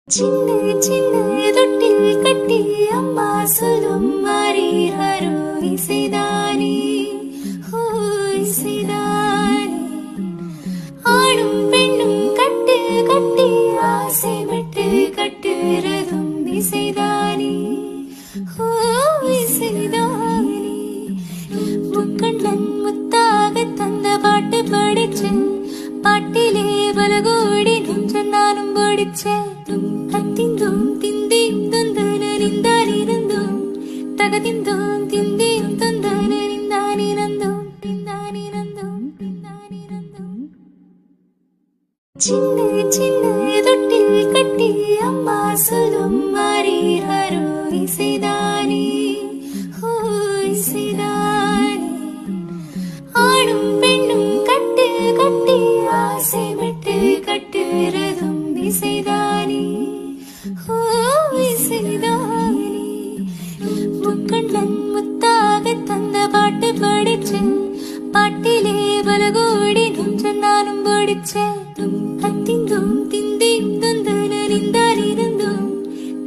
சின்ன சின்ன தொட்டில் கட்டி அம்மா சொல்லும் மாறீரோ இசைதானே இசைதானே ஆணும் பெண்ணும் கட்டு கட்டி ஆசைப்பட்டு கட்டுறதும் இசைதானே இசைதானே முக்கண்ணன் முத்தாக தந்த பாட்டு படிச்சு பாட்டிலே பலகோடி நெஞ்ச நானும் படிச்சேன் தத்திந்தும் திந்தேம் தொந்தனிந்தானிருந்தும் தகதிந்தும் திந்தேம் தொந்தனிந்தானிருந்தும் திந்தானிருந்தும் திந்தானிருந்தும் சின்ன சின்ன தொட்டில் கட்டி அம்மா சொல்லும் மாறீரோ இசைதானே இசைதானே ஆணும் பெண்ணும் கட்டு கட்டி ஆசைப்பட்டு கட்டுறதும் இசைதானே இசைதானே முக்கண்ணன் முத்தாக தந்த பாட்டு படிச்சு பாட்டிலே பலகோடி நெஞ்ச நானும் படிச்சேன் தத்திந்தும் திந்தேம் தொந்தனிந்தானிருந்தும்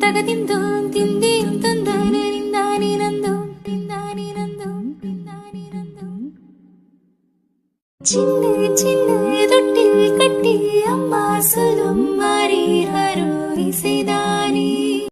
தகதிந்தும் திந்தேம் தொந்தனிந்தானிருந்தும் திந்தானிருந்தும் திந்தானிருந்தும் சின்ன சின்ன தொட்டில் கட்டி அம்மா சொல்லும் மாறீரோ இசைதானே